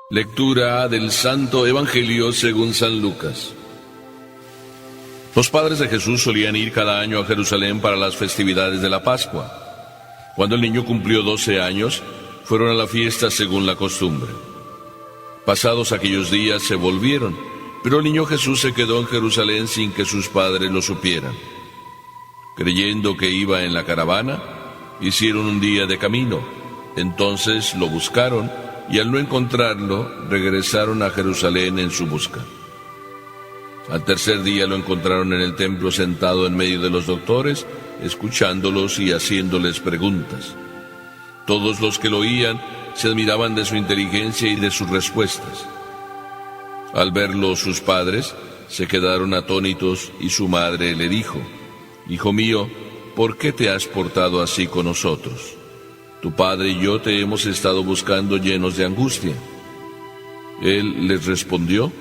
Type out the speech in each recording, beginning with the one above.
Lectura del Santo Evangelio según San Lucas. Los padres de Jesús solían ir cada año a Jerusalén para las festividades de la Pascua. Cuando el niño cumplió 12 años, fueron a la fiesta según la costumbre. Pasados aquellos días se volvieron, pero el niño Jesús se quedó en Jerusalén sin que sus padres lo supieran. Creyendo que iba en la caravana, hicieron un día de camino. Entonces lo buscaron y al no encontrarlo, regresaron a Jerusalén en su busca. Al tercer día lo encontraron en el templo sentado en medio de los doctores, escuchándolos y haciéndoles preguntas. Todos los que lo oían se admiraban de su inteligencia y de sus respuestas. Al verlo sus padres, se quedaron atónitos y su madre le dijo: «Hijo mío, ¿por qué te has portado así con nosotros? Tu padre y yo te hemos estado buscando llenos de angustia». Él les respondió: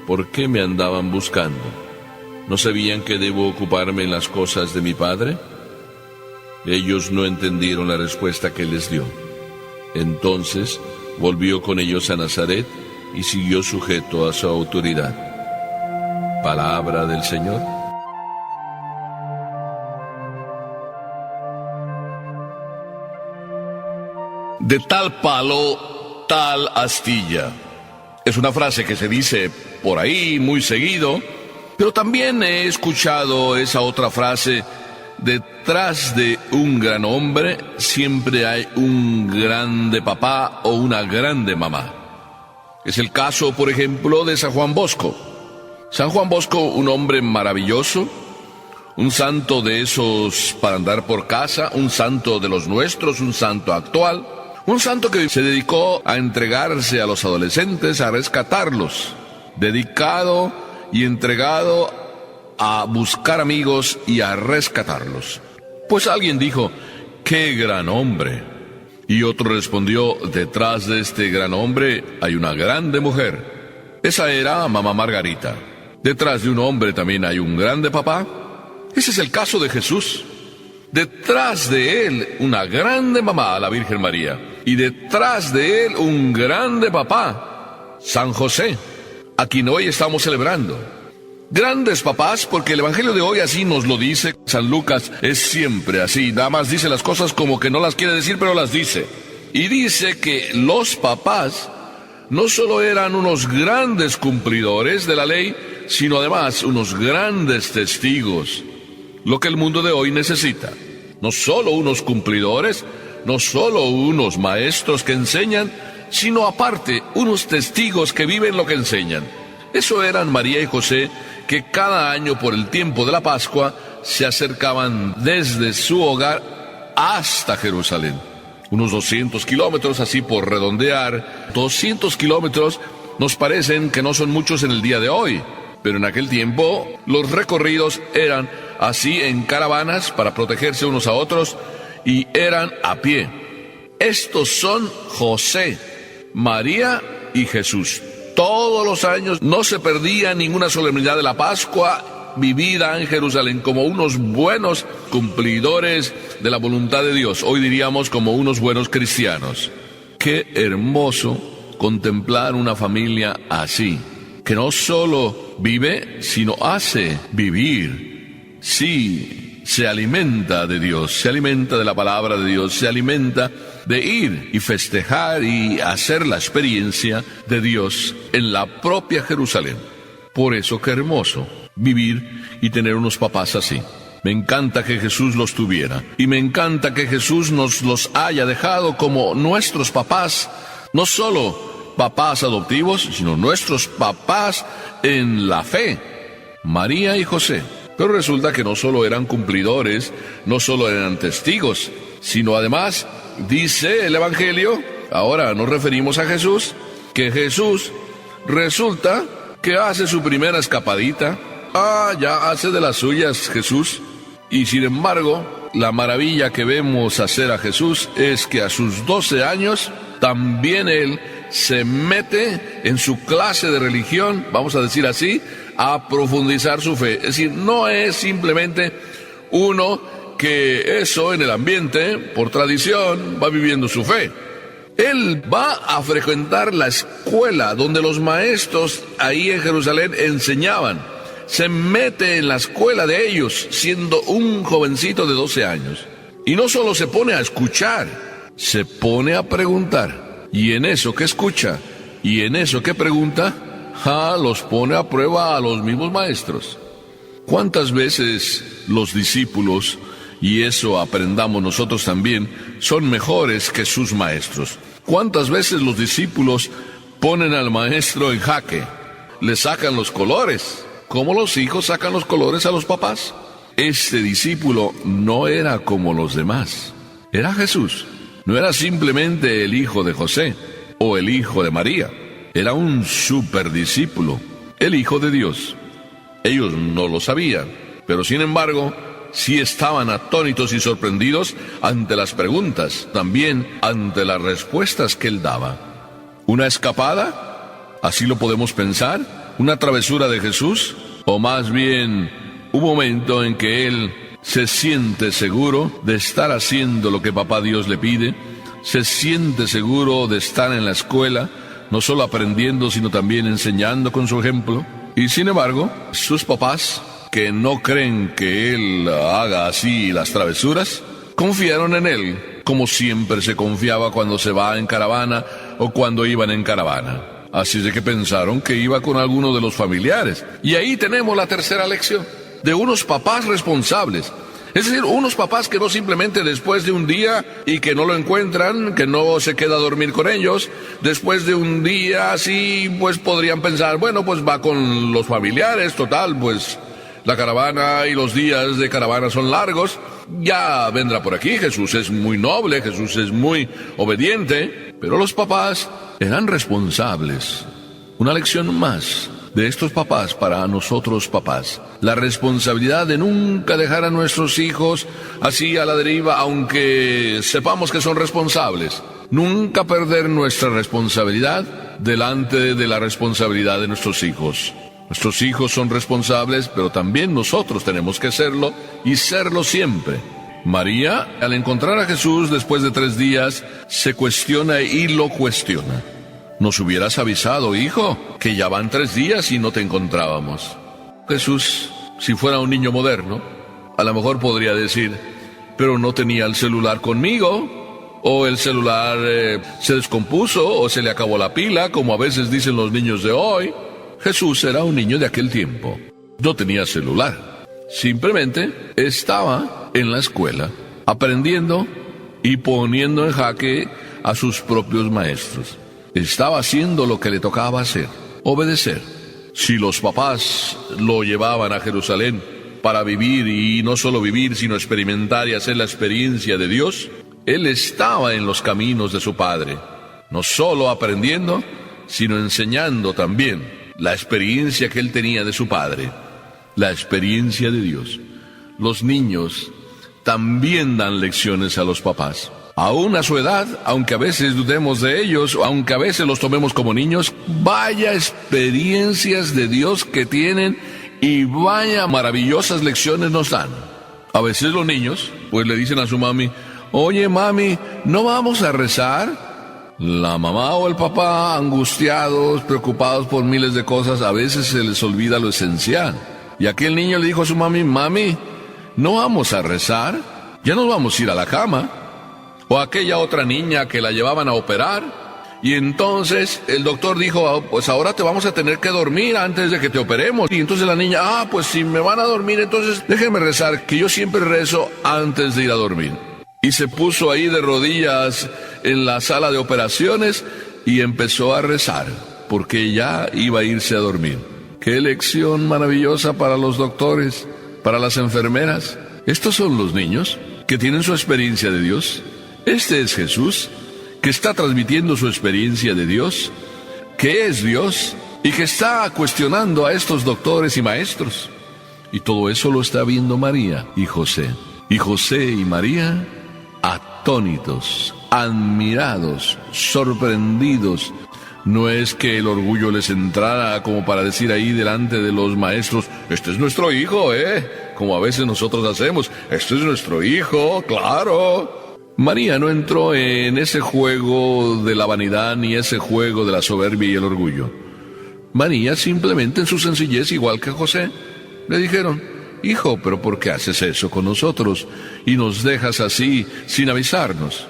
«¿Por qué me andaban buscando? ¿No sabían que debo ocuparme en las cosas de mi padre?». Ellos no entendieron la respuesta que les dio. Entonces volvió con ellos a Nazaret y siguió sujeto a su autoridad. Palabra del Señor. De tal palo, tal astilla. Es una frase que se dice por ahí muy seguido, pero también he escuchado esa otra frase: detrás de un gran hombre siempre hay un grande papá o una grande mamá. Es el caso, por ejemplo, de San Juan Bosco. San Juan Bosco, un hombre maravilloso, un santo de esos para andar por casa, un santo de los nuestros, un santo actual. Un santo que se dedicó a entregarse a los adolescentes, a rescatarlos, dedicado y entregado a buscar amigos y a rescatarlos. Pues alguien dijo: ¡qué gran hombre! Y otro respondió: detrás de este gran hombre hay una grande mujer. Esa era Mamá Margarita. Detrás de un hombre también hay un grande papá. Ese es el caso de Jesús. Detrás de él una grande mamá, la Virgen María. Y detrás de él un grande papá, San José, a quien hoy estamos celebrando. Grandes papás, porque el Evangelio de hoy así nos lo dice. San Lucas es siempre así, nada más dice las cosas como que no las quiere decir, pero las dice. Y dice que los papás no solo eran unos grandes cumplidores de la ley, sino además unos grandes testigos. Lo que el mundo de hoy necesita. No solo unos cumplidores, no solo unos maestros que enseñan, sino aparte unos testigos que viven lo que enseñan. Eso eran María y José, que cada año por el tiempo de la Pascua se acercaban desde su hogar hasta Jerusalén. Unos 200 kilómetros, así por redondear. 200 kilómetros nos parecen que no son muchos en el día de hoy, pero en aquel tiempo los recorridos eran así en caravanas para protegerse unos a otros, y eran a pie. Estos son José, María y Jesús. Todos los años no se perdía ninguna solemnidad de la Pascua vivida en Jerusalén, como unos buenos cumplidores de la voluntad de Dios. Hoy diríamos como unos buenos cristianos. Qué hermoso contemplar una familia así, que no solo vive, sino hace vivir. Sí, se alimenta de Dios, se alimenta de la palabra de Dios, se alimenta de ir y festejar y hacer la experiencia de Dios en la propia Jerusalén. Por eso qué hermoso vivir y tener unos papás así. Me encanta que Jesús los tuviera, y me encanta que Jesús nos los haya dejado como nuestros papás, no solo papás adoptivos, sino nuestros papás en la fe, María y José. Pero resulta que no solo eran cumplidores, no solo eran testigos, sino además, dice el Evangelio, ahora nos referimos a Jesús, que Jesús resulta que hace su primera escapadita. Ya hace de las suyas Jesús. Y sin embargo, la maravilla que vemos hacer a Jesús es que a sus 12 años, también él se mete en su clase de religión, vamos a decir así, a profundizar su fe. Es decir, no es simplemente uno que eso en el ambiente, por tradición, va viviendo su fe. Él va a frecuentar la escuela donde los maestros ahí en Jerusalén enseñaban. Se mete en la escuela de ellos siendo un jovencito de 12 años. Y no solo se pone a escuchar, se pone a preguntar. Y en eso que escucha y en eso que pregunta, los pone a prueba a los mismos maestros. ¿Cuántas veces los discípulos, y eso aprendamos nosotros también, son mejores que sus maestros? ¿Cuántas veces los discípulos ponen al maestro en jaque? Le sacan los colores, como los hijos sacan los colores a los papás. Este discípulo no era como los demás. Era Jesús. No era simplemente el hijo de José o el hijo de María. Era un superdiscípulo, el Hijo de Dios. Ellos no lo sabían, pero sin embargo, sí estaban atónitos y sorprendidos ante las preguntas, también ante las respuestas que él daba. ¿Una escapada? ¿Así lo podemos pensar? ¿Una travesura de Jesús? O más bien, un momento en que él se siente seguro de estar haciendo lo que Papá Dios le pide, se siente seguro de estar en la escuela, no solo aprendiendo, sino también enseñando con su ejemplo. Y sin embargo, sus papás, que no creen que él haga así las travesuras, confiaron en él, como siempre se confiaba cuando se va en caravana o cuando iban en caravana. Así de que pensaron que iba con alguno de los familiares. Y ahí tenemos la tercera lección, de unos papás responsables. Es decir, unos papás que no simplemente después de un día y que no lo encuentran, que no se queda a dormir con ellos, después de un día así, pues podrían pensar, bueno, pues va con los familiares, total, pues la caravana y los días de caravana son largos, ya vendrá por aquí, Jesús es muy noble, Jesús es muy obediente, pero los papás eran responsables. Una lección más de estos papás para nosotros papás: la responsabilidad de nunca dejar a nuestros hijos así a la deriva, aunque sepamos que son responsables. Nunca perder nuestra responsabilidad delante de la responsabilidad de nuestros hijos. Nuestros hijos son responsables, pero también nosotros tenemos que serlo y serlo siempre. María, al encontrar a Jesús después de 3 días, se cuestiona y lo cuestiona. Nos hubieras avisado, hijo, que ya van 3 días y no te encontrábamos. Jesús, si fuera un niño moderno, a lo mejor podría decir, pero no tenía el celular conmigo, o el celular se descompuso, o se le acabó la pila, como a veces dicen los niños de hoy. Jesús era un niño de aquel tiempo. No tenía celular. Simplemente estaba en la escuela, aprendiendo y poniendo en jaque a sus propios maestros. Estaba haciendo lo que le tocaba hacer, obedecer. Si los papás lo llevaban a Jerusalén para vivir, y no solo vivir, sino experimentar y hacer la experiencia de Dios, él estaba en los caminos de su Padre, no solo aprendiendo, sino enseñando también la experiencia que él tenía de su Padre, la experiencia de Dios. Los niños también dan lecciones a los papás. Aún a su edad, aunque a veces dudemos de ellos, aunque a veces los tomemos como niños, vaya experiencias de Dios que tienen y vaya maravillosas lecciones nos dan. A veces los niños, pues le dicen a su mami, oye mami, ¿no vamos a rezar? La mamá o el papá, angustiados, preocupados por miles de cosas, a veces se les olvida lo esencial. Y aquel niño le dijo a su mami, mami, ¿no vamos a rezar? Ya nos vamos a ir a la cama. O aquella otra niña que la llevaban a operar, y entonces el doctor dijo, pues ahora te vamos a tener que dormir antes de que te operemos. Y entonces la niña, pues si me van a dormir, entonces déjenme rezar, que yo siempre rezo antes de ir a dormir. Y se puso ahí de rodillas en la sala de operaciones y empezó a rezar, porque ya iba a irse a dormir. Qué lección maravillosa para los doctores, para las enfermeras. Estos son los niños que tienen su experiencia de Dios. Este es Jesús, que está transmitiendo su experiencia de Dios, que es Dios, y que está cuestionando a estos doctores y maestros. Y todo eso lo está viendo María y José. Y José y María, atónitos, admirados, sorprendidos. No es que el orgullo les entrara como para decir ahí delante de los maestros, este es nuestro hijo, como a veces nosotros hacemos, este es nuestro hijo, claro. María no entró en ese juego de la vanidad ni ese juego de la soberbia y el orgullo. María simplemente en su sencillez, igual que José, le dijeron: hijo, pero ¿por qué haces eso con nosotros y nos dejas así sin avisarnos?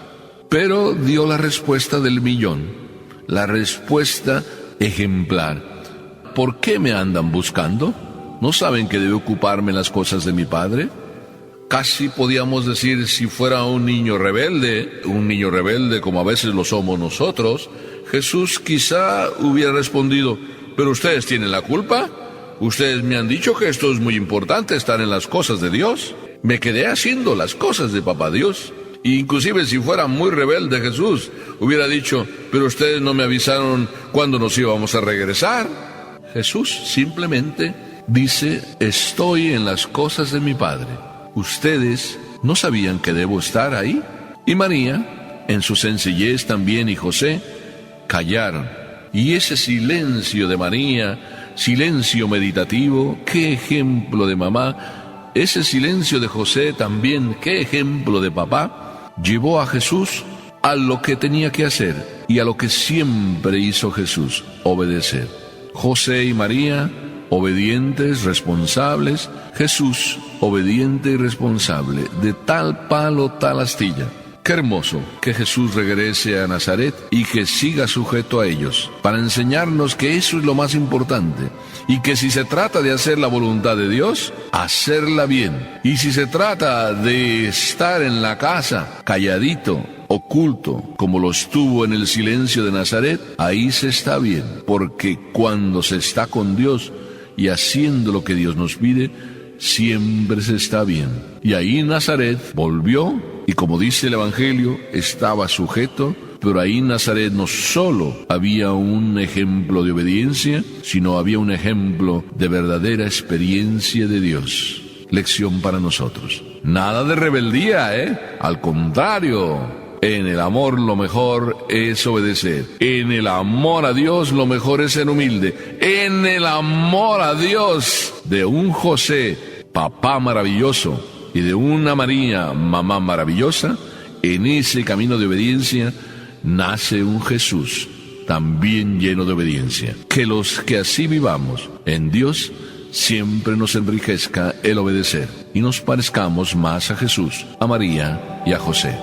Pero dio la respuesta del millón, la respuesta ejemplar. ¿Por qué me andan buscando? ¿No saben que debo ocuparme en las cosas de mi padre? Casi podíamos decir, si fuera un niño rebelde como a veces lo somos nosotros, Jesús quizá hubiera respondido: ¿pero ustedes tienen la culpa? Ustedes me han dicho que esto es muy importante, estar en las cosas de Dios. Me quedé haciendo las cosas de Papá Dios. Inclusive si fuera muy rebelde Jesús, hubiera dicho: pero ustedes no me avisaron cuándo nos íbamos a regresar. Jesús simplemente dice: estoy en las cosas de mi Padre. ¿Ustedes no sabían que debo estar ahí? Y María, en su sencillez también, y José, callaron. Y ese silencio de María, silencio meditativo, qué ejemplo de mamá. Ese silencio de José también, qué ejemplo de papá, llevó a Jesús a lo que tenía que hacer y a lo que siempre hizo Jesús: obedecer. José y María, obedientes, responsables. Jesús, obediente y responsable. De tal palo, tal astilla. Qué hermoso que Jesús regrese a Nazaret y que siga sujeto a ellos, para enseñarnos que eso es lo más importante, y que si se trata de hacer la voluntad de Dios, hacerla bien. Y si se trata de estar en la casa, calladito, oculto, como lo estuvo en el silencio de Nazaret, ahí se está bien, porque cuando se está con Dios y haciendo lo que Dios nos pide, siempre se está bien. Y ahí Nazaret volvió, y como dice el Evangelio, estaba sujeto, pero ahí en Nazaret no solo había un ejemplo de obediencia, sino había un ejemplo de verdadera experiencia de Dios. Lección para nosotros. Nada de rebeldía, Al contrario. En el amor lo mejor es obedecer. En el amor a Dios lo mejor es ser humilde. En el amor a Dios de un José, papá maravilloso, y de una María, mamá maravillosa, en ese camino de obediencia nace un Jesús también lleno de obediencia. Que los que así vivamos en Dios siempre nos enriquezca el obedecer y nos parezcamos más a Jesús, a María y a José.